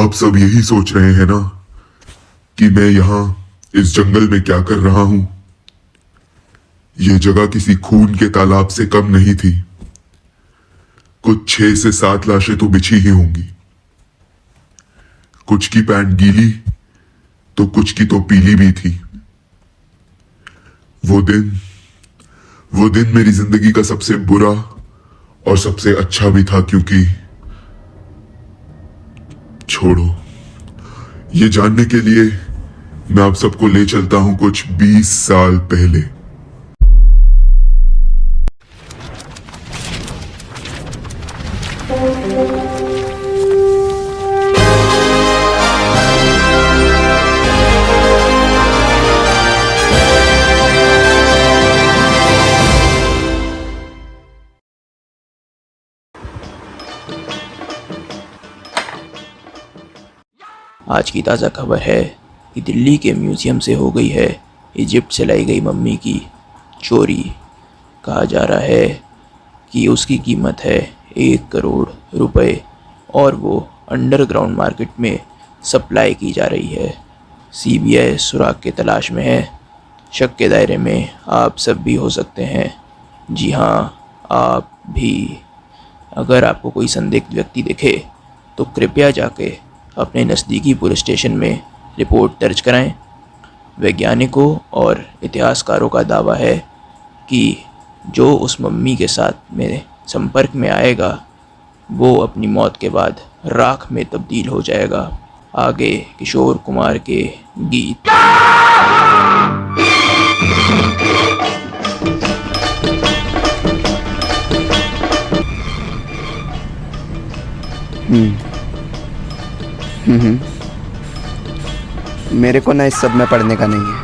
आप सब यही सोच रहे हैं ना कि मैं यहां इस जंगल में क्या कर रहा हूं। यह जगह किसी खून के तालाब से कम नहीं थी। कुछ 6 से 7 लाशें तो बिछी ही होंगी। कुछ की पैंट गीली तो कुछ की तो पीली भी थी। वो दिन मेरी जिंदगी का सबसे बुरा और सबसे अच्छा भी था, क्योंकि छोड़ो, ये जानने के लिए मैं आप सबको ले चलता हूं कुछ 20 साल पहले। आज की ताज़ा खबर है कि दिल्ली के म्यूज़ियम से हो गई है इजिप्ट से लाई गई मम्मी की चोरी। कहा जा रहा है कि उसकी कीमत है 1 करोड़ रुपए और वो अंडरग्राउंड मार्केट में सप्लाई की जा रही है। सीबीआई सुराग के तलाश में है। शक के दायरे में आप सब भी हो सकते हैं। जी हाँ, आप भी। अगर आपको कोई संदिग्ध व्यक्ति दिखे तो कृपया जाके अपने नज़दीकी पुलिस स्टेशन में रिपोर्ट दर्ज कराएं। वैज्ञानिकों और इतिहासकारों का दावा है कि जो उस मम्मी के साथ मेरे संपर्क में आएगा वो अपनी मौत के बाद राख में तब्दील हो जाएगा। आगे किशोर कुमार के गीत। मेरे को ना इस सब में पढ़ने का नहीं है।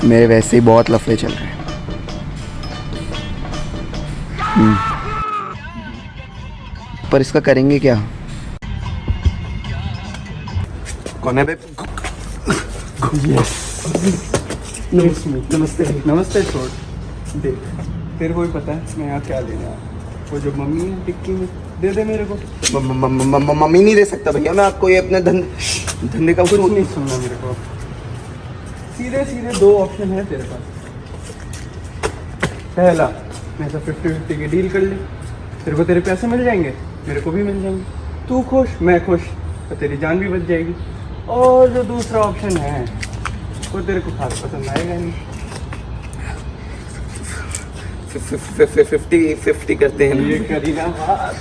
मेरे वैसे ही बहुत लफड़े चल रहे हैं। पर इसका करेंगे क्या? कौन है बे? नमस्ते नमस्ते। छोड़ देख, तेरे को भी पता है मैं यहाँ क्या लेने आया। वो जो मम्मी है टिक्की में दे दे मेरे को। मम्मी नहीं दे सकता भैया, मैं आपको ये अपने धंधे का कुछ नहीं सुनना मेरे को। सीधे सीधे 2 ऑप्शन है तेरे पास। पहला, मैं सब 50-50 की डील कर ले। तेरे को तेरे पैसे मिल जाएंगे, मेरे को भी मिल जाएंगे। तू खुश, मैं खुश, तो तेरी जान भी बच जाएगी। और जो दूसरा ऑप्शन है वो तेरे को खास पसंद आएगा नहीं। 50-50 करते हैं। ये करी ना बात।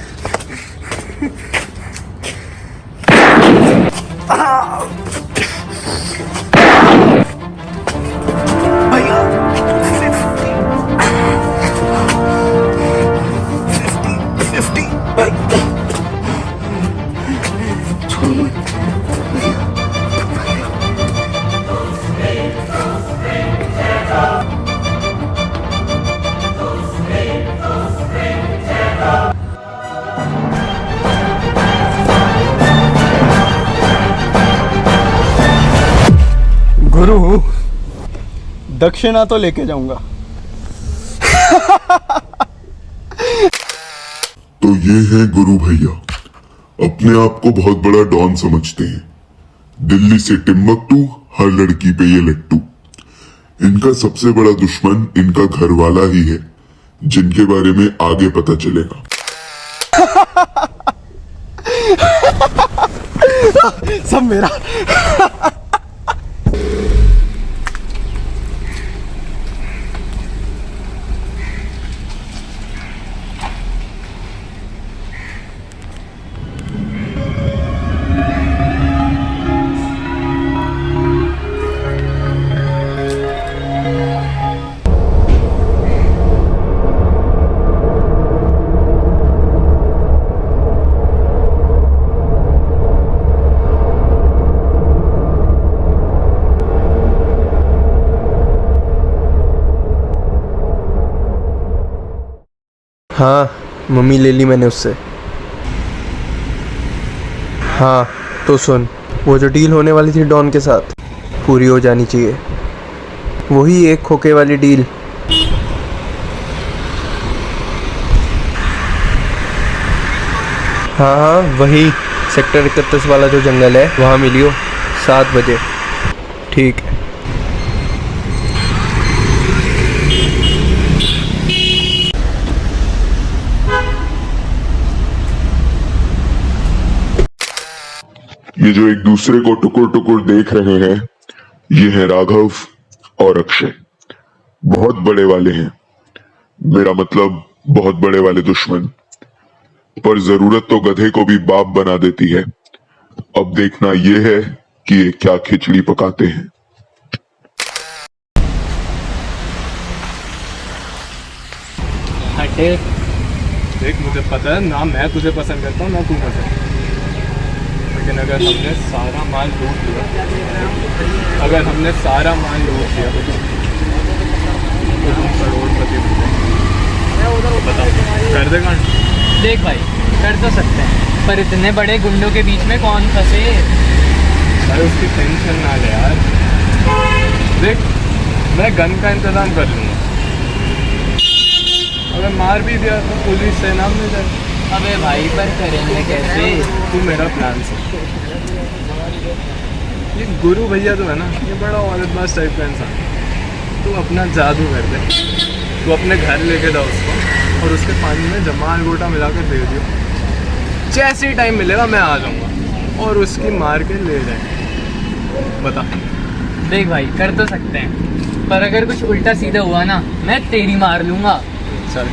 भैया 50 भाई। गुरु, दक्षिणा तो लेके जाऊंगा। तो ये है गुरु भैया, अपने आप को बहुत बड़ा डॉन समझते हैं। दिल्ली से टिम्बकटू, हर लड़की पे ये लट्टू। इनका सबसे बड़ा दुश्मन इनका घर वाला ही है, जिनके बारे में आगे पता चलेगा। सब मेरा। हाँ, मम्मी ले ली मैंने उससे। हाँ तो सुन, वो जो डील होने वाली थी डॉन के साथ पूरी हो जानी चाहिए। वही एक खोखे वाली डील। हाँ हाँ, वही सेक्टर 31 वाला जो जंगल है, वहाँ मिलियो 7 बजे। ठीक है। ये जो एक दूसरे को टुकुर टुकुर देख रहे हैं, ये है राघव और अक्षय। बहुत बड़े वाले हैं, मेरा मतलब बहुत बड़े वाले दुश्मन। पर जरूरत तो गधे को भी बाप बना देती है। अब देखना ये है कि ये क्या खिचड़ी पकाते हैं। हटे। देख, मुझे पता है ना, मैं तुझे पसंद करता हूँ ना तू मुझे, लेकिन अगर हमने सारा माल लूट लिया, तो तुम करोड़पति बन जाएंगे। बता, कर दे कांड? देख भाई, कर तो सकते हैं, पर इतने बड़े गुंडों के बीच में कौन फंसे। अरे उसकी टेंशन ना ले यार। देख, मैं गन का इंतजाम कर लूँगा। अगर मार भी दिया तो पुलिस से नाम मिल जाए। अबे भाई, पर करेंगे कैसे? तू मेरा प्लान से, ये गुरु भैया तो है ना, ये बड़ा औरतबाज टाइप का इंसान है। तू अपना जादू कर दे, तू अपने घर लेके जाओ उसको और उसके पानी में जमाल गोटा मिलाकर दे दियो। जैसे ही टाइम मिलेगा मैं आ जाऊँगा और उसकी मार के ले जाएंगे। बता। देख भाई, कर तो सकते हैं, पर अगर कुछ उल्टा सीधा हुआ ना, मैं तेरी मार लूँगा। चल।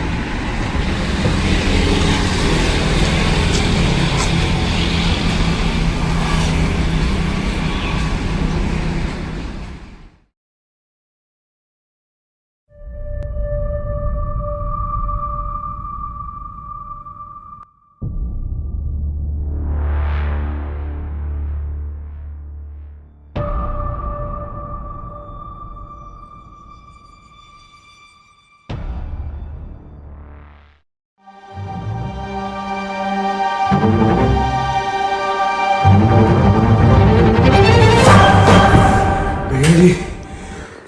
भैया जी,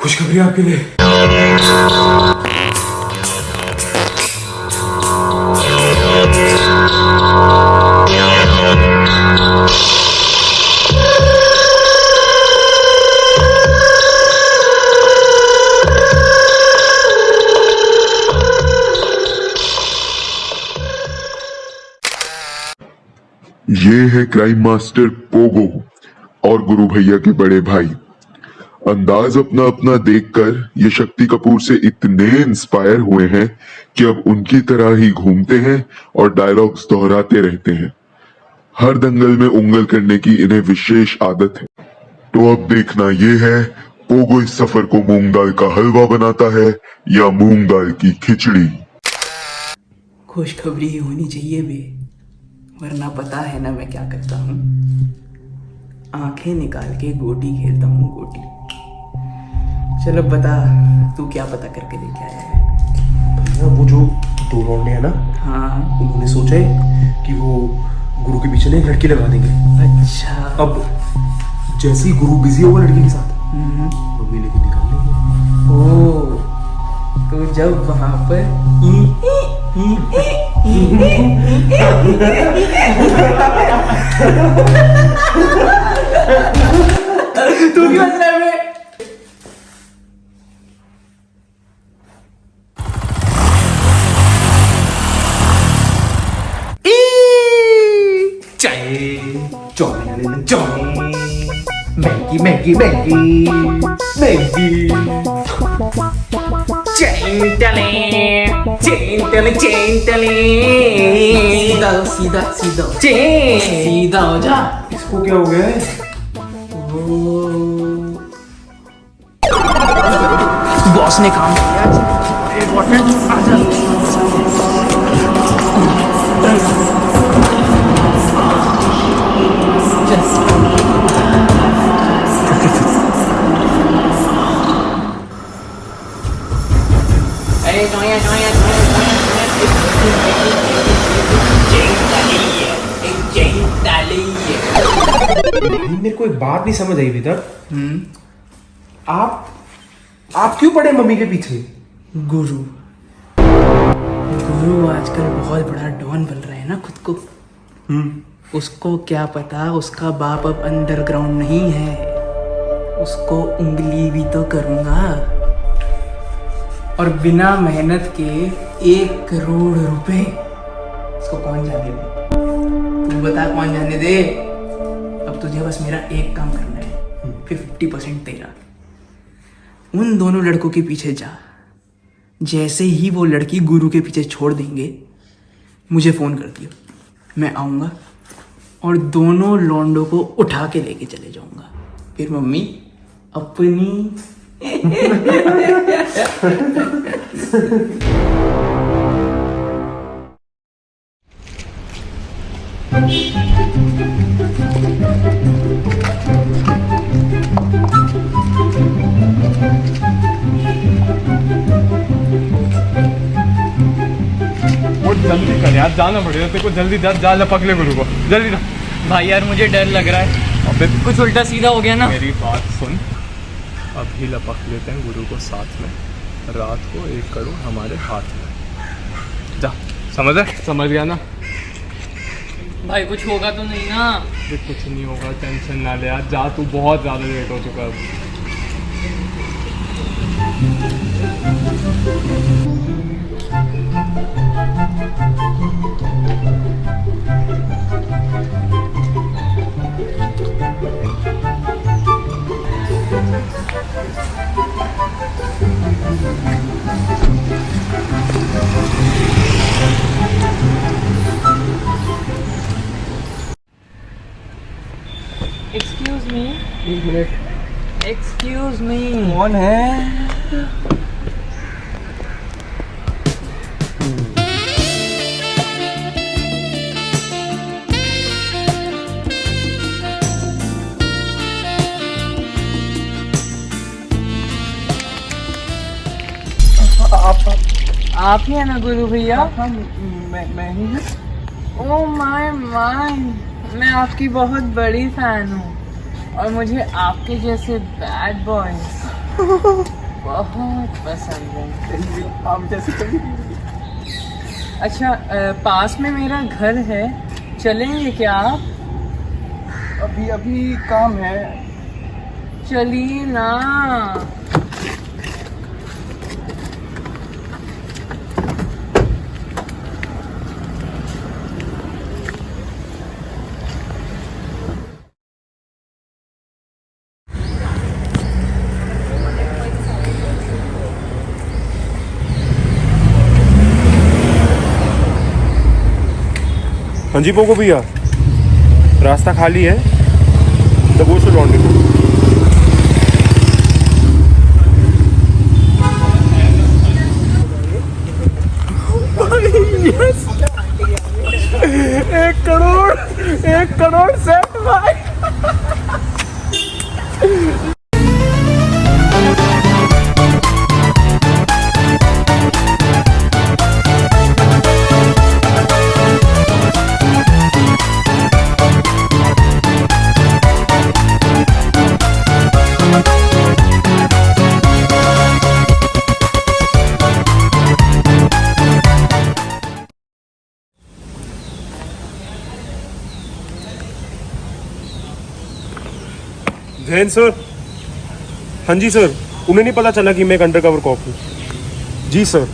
खुशखबरी आपके लिए। ये है क्राइम मास्टर पोगो और गुरु भैया के बड़े भाई। अंदाज अपना अपना देखकर ये शक्ति कपूर से इतने इंस्पायर हुए हैं कि अब उनकी तरह ही घूमते हैं और डायलॉग्स दोहराते रहते हैं। हर दंगल में उंगल करने की इन्हें विशेष आदत है। तो अब देखना ये है, पोगो इस सफर को मूंग दाल का हलवा बनाता है या मूंग दाल की खिचड़ी। खुशखबरी ही होनी चाहिए बे, वरना पता है ना मैं क्या करता हूँ। आंखें निकाल के गोटी खेलता हूँ, गोटी। चलो बता, तू क्या पता करके लेके आया है? भैया, वो जो 2 लौंडे हैं ना, हाँ। उन्होंने सोचा है कि वो गुरु के पीछे ना एक लड़की लगा देंगे। अच्छा। अब जैसे ही गुरु बिजी होगा लड़की के साथ, मम्मी लेके निकाल लेंगे। ओ, तो जब वहां पर तू क्यों हंस रहा है बे? Maggi Maggi Maggi Maggi. सीधा सीधा सीधा हो जा। इसको क्या हो गया है? बॉस ने काम किया। एक बॉटल आजा। मेरे को एक बात नहीं समझ आई अभी तक। आप क्यों पड़े मम्मी के पीछे? गुरु आजकल बहुत बड़ा डॉन बन रहा है ना खुद को, उसको क्या पता उसका बाप अब अंडरग्राउंड नहीं है। उसको उंगली भी तो करूंगा, और बिना मेहनत के 1 करोड़ रुपए उसको कौन जाने दे? तू बता कौन जाने दे? अब तुझे बस मेरा एक काम करना है, 50% तेरा। उन दोनों लड़कों के पीछे जा। जैसे ही वो लड़की गुरु के पीछे छोड़ देंगे, मुझे फोन कर दियो, मैं आऊंगा और दोनों लौंडों को उठा के लेके चले जाऊंगा। फिर मम्मी अपनी वो जल्दी कर यार, जाना पड़ेगा तेरे को, जल्दी जा लपक ले गुरु को, जल्दी जा। भाई यार मुझे डर लग रहा है, अबे कुछ उल्टा सीधा हो गया ना। मेरी बात सुन, अभी लपक लेते हैं गुरु को साथ में, रात को 1 करोड़ हमारे हाथ में। जा, समझ गया ना? भाई कुछ होगा तो नहीं ना? ये कुछ नहीं होगा, टेंशन ना ले यार, जा तू, बहुत ज़्यादा लेट हो चुका है अब। Excuse me, 1 minute. Excuse me. कौन है? आप ही है ना गुरु भैया? मैं ही हूँ। ओह माय माय, मैं आपकी बहुत बड़ी फैन हूँ और मुझे आपके जैसे बैड बॉयज बहुत पसंद हैं। आप जैसे कभी अच्छा, पास में मेरा घर है, चलेंगे क्या आप? अभी काम है। चलिए ना। हाँ जी पोको भैया, रास्ता खाली है, दबोच लो लौंडे को। एक करोड़ सेट भाई। जैन सर। हाँ जी सर, उन्हें नहीं पता चला कि मैं एक अंडरकवर कॉप हूँ। जी सर,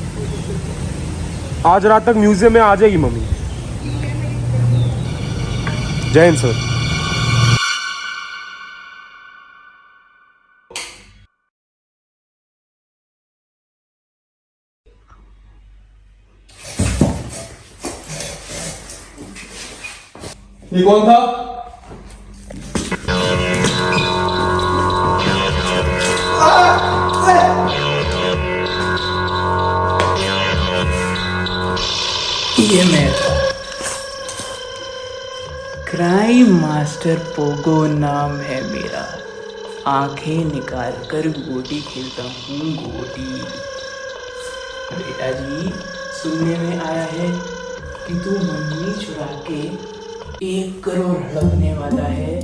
आज रात तक म्यूजियम में आ जाएगी मम्मी। जय हिंद सर। ये कौन था? ये मैं था, क्राइम मास्टर पोगो नाम है मेरा। आंखें निकाल कर गोटी खेलता हूँ, गोटी। बेटा जी, सुनने में आया है कि तू मम्मी चुरा के 1 करोड़ हड़पने वाला है।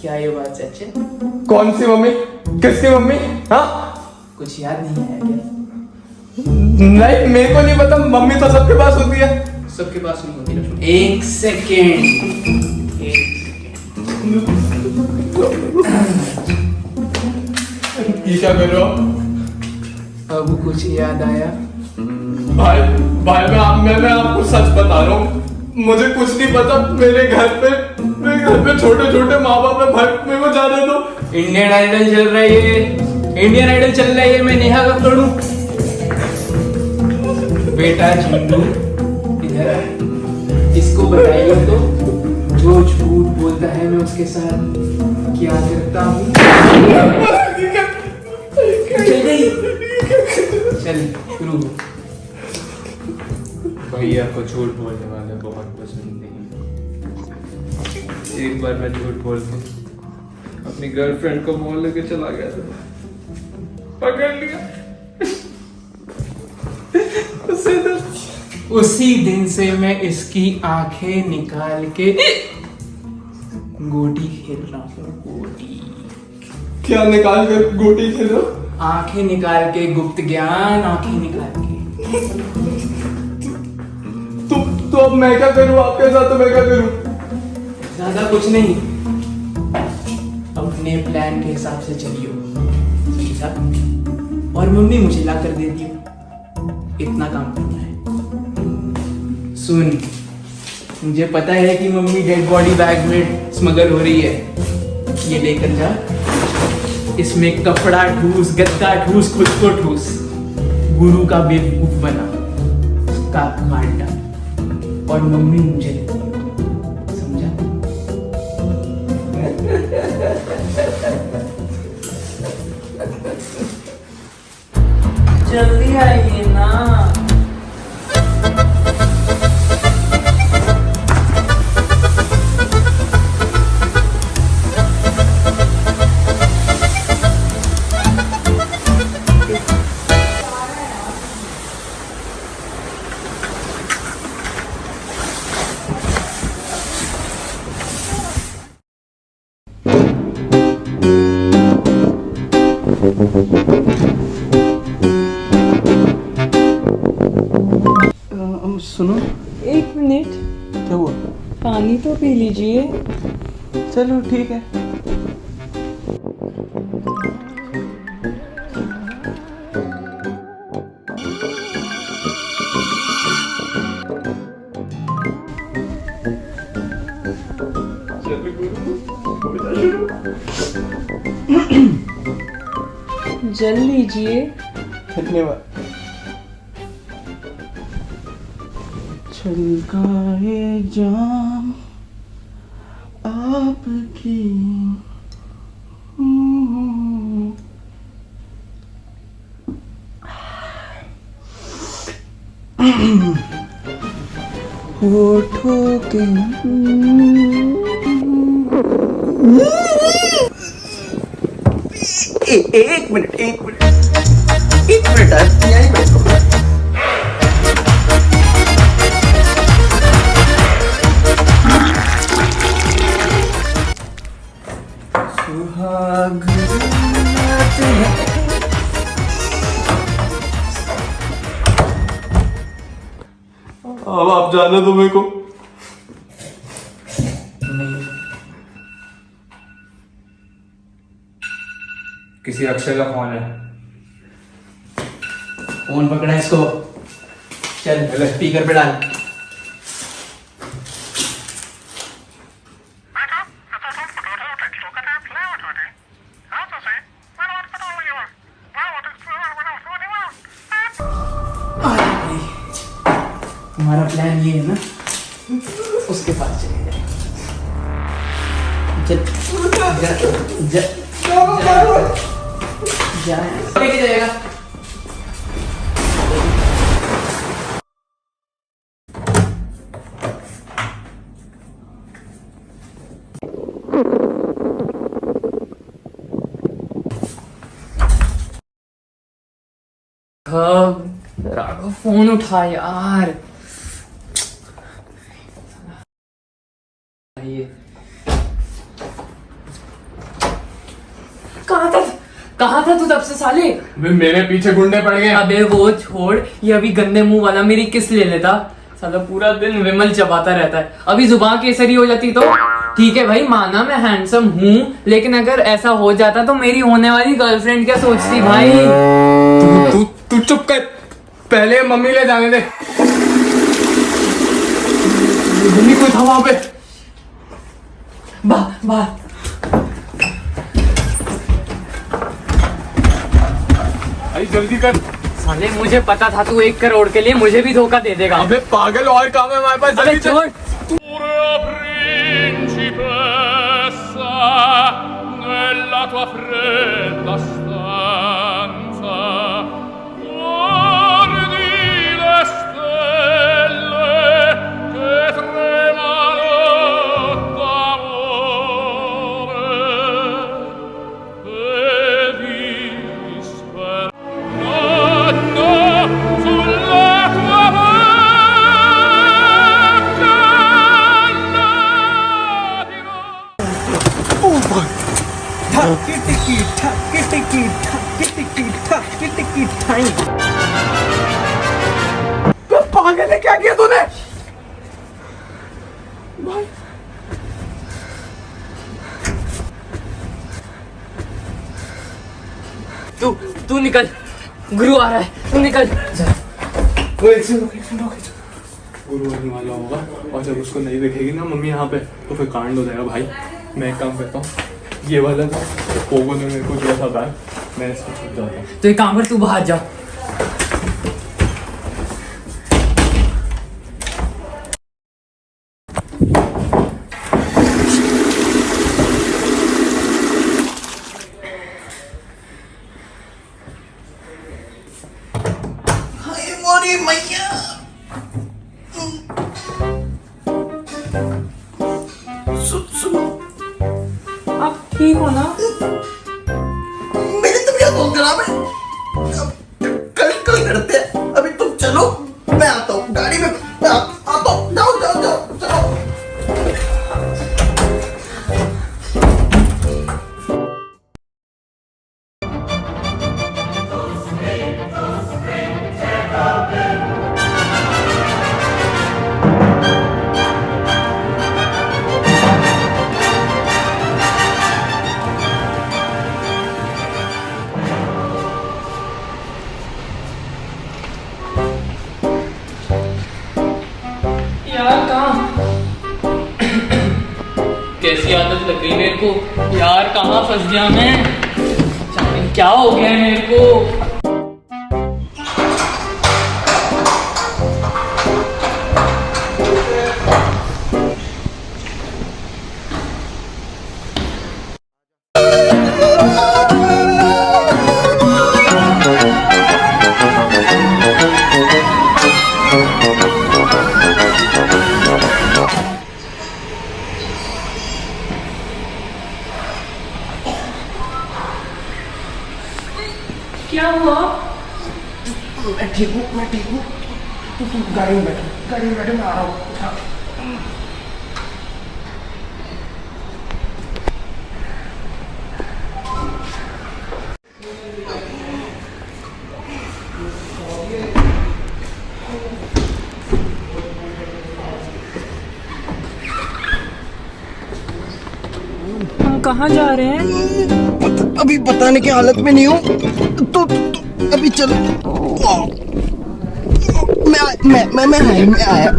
क्या ये बात सच है? कौन सी मम्मी? किसकी मम्मी? हाँ, कुछ याद नहीं आया क्या? नहीं, मेरे को नहीं पता, मम्मी तो सबके पास होती है। सबके पास नहीं होती लक्ष्मण। एक सेकेंड। ये क्या कर रहे हो? अब कुछ याद आया? भाई भाई मैं आपको सच बता रहा हूँ, मुझे कुछ नहीं पता। मेरे घर पे छोटे छोटे माँ बाप है भाई, मेरे को जाने दो। इंडियन आइडल चल रही है, इंडियन आइडल चल रही है, मैं नेहा कब तोड़ू? बेटा झिंडू इधर आ। इसको बताइए तो, जो झूठ बोलता है मैं उसके साथ क्या करता हूँ। चल गई, चल शुरू। भैया को झूठ बोलने वाले बहुत पसंद नहीं। एक बार मैं झूठ बोल के अपनी गर्लफ्रेंड को मॉल लेके चला गया था, पकड़ लिया। उसी दिन से मैं इसकी आंखें निकाल के गोटी खेल रहा हूँ। गोटी क्या निकाल कर गोटी खेलो? आंखें निकाल के, गुप्त ज्ञान आंखें निकाल के। तो अब मैं क्या करूं आपके साथ? तो मैं क्या करूं? ज्यादा कुछ नहीं, अपने प्लान के हिसाब से चलियो, समझा? और मम्मी मुझे ला कर दे दियो, इतना काम करना है। सुन, मुझे पता है कि मम्मी डेड बॉडी बैग में स्मगल हो रही है, ये लेकर जा, इसमें कपड़ा ठूस, गद्दा ठूस, खुद को ठूस, गुरु का बेवकूफ बना, उसका काट डाल, और मम्मी मुझे दे दियो, समझा? जल्दी आइए ना। सुनो, एक मिनट, क्या हुआ? पानी तो पी लीजिए। चलो ठीक है। जल लीजिए। धन्यवाद। छलकाए जाम आपकी, होठों के एक मिनट यहीं बैठो। सुहाग रात है। अब आप जाने दो मेरे को। नहीं, किसी अक्षय का फोन है। फोन पकड़ा इसको, चल स्पीकर पे डाल। तुम्हारा प्लान ये है ना, उसके पास चले जाए। चल जा लेके जाएगा। राघव फोन उठा यार। कहाँ था तू तब से साले? मेरे पीछे गुंडे पड़ गए। अबे वो छोड़, ये अभी गंदे मुंह वाला मेरी किस ले लेता। साला पूरा दिन विमल चबाता रहता है, अभी जुबान केसरी हो जाती तो ठीक है भाई, माना मैं हैंडसम हूँ, लेकिन अगर ऐसा हो जाता तो मेरी होने वाली गर्लफ्रेंड क्या सोचती भाई। तू चुप कर, पहले मम्मी ले जाने दे। मम्मी कोई था वहां पे। बाहर भाई जल्दी कर। साले मुझे पता था तू 1 करोड़ के लिए मुझे भी धोखा दे देगा। अबे पागल, और काम है हमारे पास, अबे जल्दी चल। छोड़। Principessa, nella tua fredda stanza, guardi le stelle che tremano d'amore e disperano sulla tua पागल है, क्या किया तूने? तू निकल, गुरु आ रहा है, तू निकल। गुरु आने वाला होगा और जब उसको नहीं देखेगी ना मम्मी यहाँ पे, तो फिर कांड हो जाएगा भाई। मैं एक काम करता हूँ, ये वाला जो पोगो ने मेरे को दिया था बैग, मैं इसको छुप जाता हूँ। तो एक काम कर, तू बाहर जा। आप ठीक हो ना? मेरी तबीयत बहुत खराब है, कल करते हैं। अभी तुम चलो, मैं आता हूँ गाड़ी में, मैं आता हूँ। जाओ जाओ जाओ चलो। यार कहाँ कैसी आदत लग गई मेरे को यार, कहाँ फंस गया मैं, जाने क्या हो गया है मेरे को। क्या हुआ? मैं ठीक हूँ। तू गाड़ी में बैठ, मैं आ रहा हूँ। हम कहाँ जा रहे हैं? अभी बताने की हालत में नहीं हूँ, तो अभी चलो। मैं आया।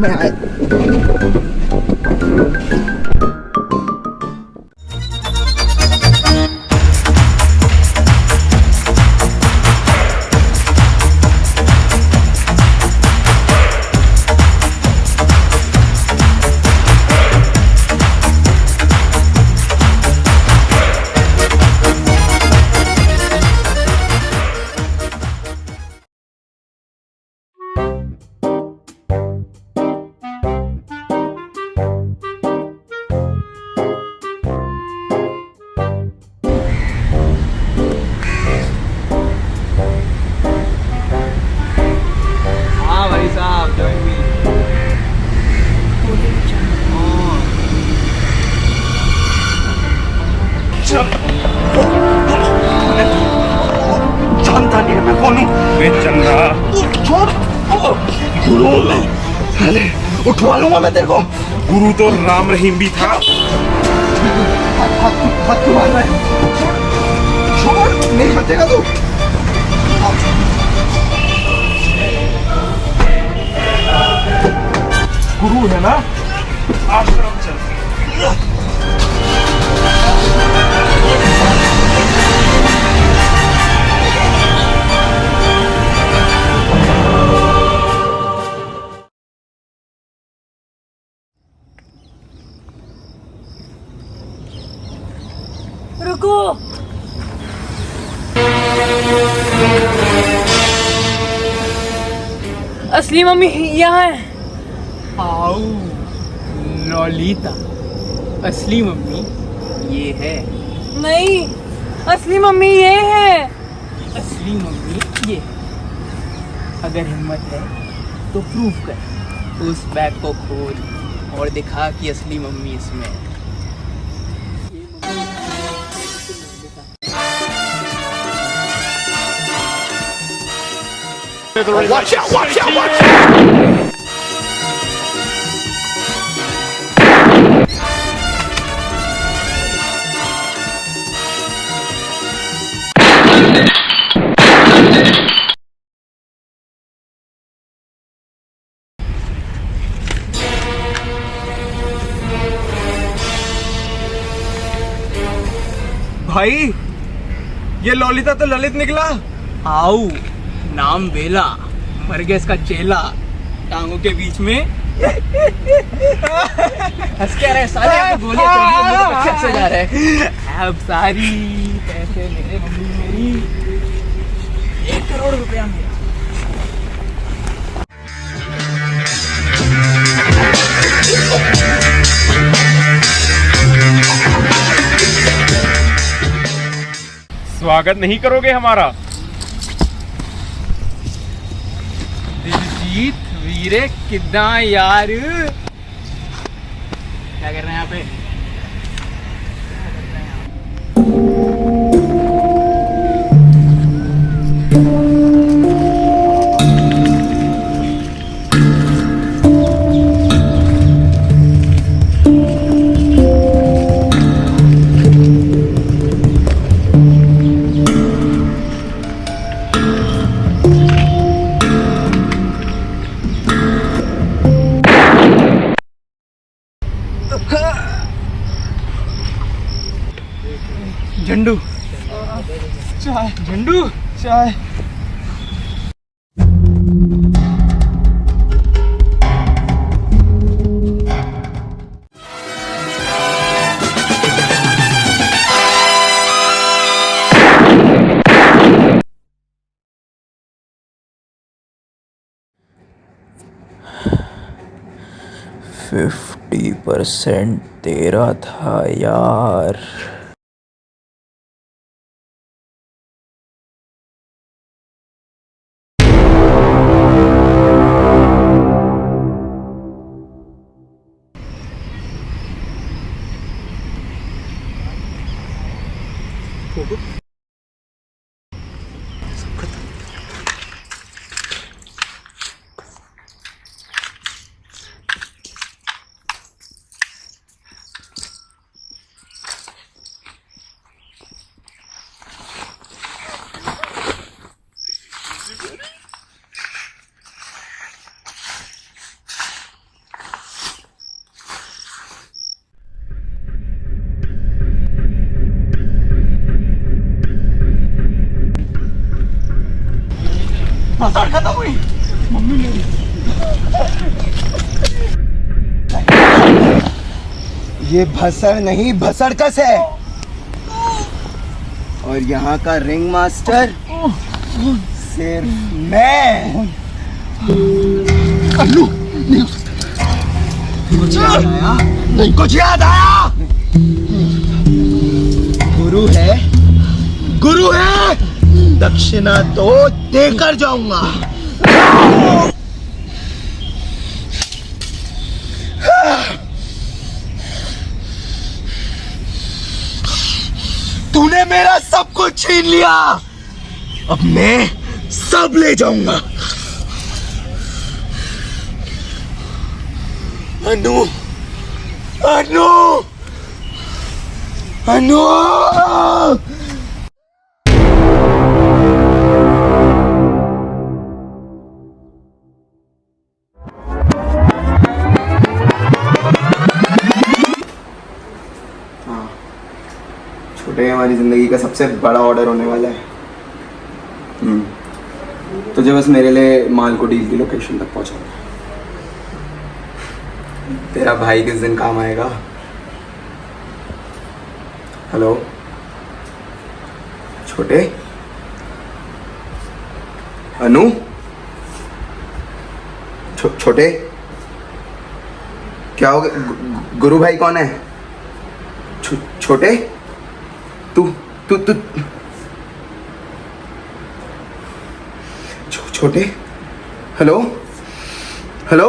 उठवा लूंगा मैं तेरे को। गुरु तो राम रहीम भी था। हाथ क्यों मार रहा है? छोड़, नहीं बचेगा तू। गुरु है ना, आश्रम चल। रुको। असली मम्मी यहाँ है। आओ लॉलिता, असली मम्मी ये है। नहीं, असली मम्मी ये है। असली मम्मी ये है। अगर हिम्मत है तो प्रूव कर, उस बैग को खोल और दिखा कि असली मम्मी इसमें है। Watch out, watch out, watch out! भाई ये ललिता तो ललित निकला। आओ, नाम बेला, मर गया इसका चेला, टांगों के बीच में हंस के रहे साले। आपको गोलियां चल रही हैं, लोग अच्छे से जा रहे हैं। अब सारी पैसे मेरे, मम्मी मेरी, 1 करोड़ रुपया मेरा। स्वागत नहीं करोगे हमारा? दिलजीत वीरे किदा यार, क्या कर रहे हैं यहाँ पे? झंडू चाय, झंडू चाय। फिफ्टी % तेरा था यार। बाजार खत्म हुई। मम्मी मेरी, ये भसड़ नहीं भसड़कस है, और यहाँ का रिंग मास्टर सिर्फ मैं। कल्लू, कुछ याद आया? नहीं कुछ याद आया। गुरु है, गुरु है, दक्षिणा तो देकर जाऊंगा। तूने मेरा सब कुछ छीन लिया, अब मैं सब ले जाऊंगा। अनु अनु अनु छोटे हमारी जिंदगी का सबसे बड़ा ऑर्डर होने वाला है। तुझे बस मेरे लिए माल को डील की लोकेशन तक पहुंचाना। तेरा भाई किस दिन काम आएगा? हेलो छोटे, अनु, छोटे क्या हो गया? गुरु भाई कौन है? छोटे तू तू तू छोटे, हेलो हेलो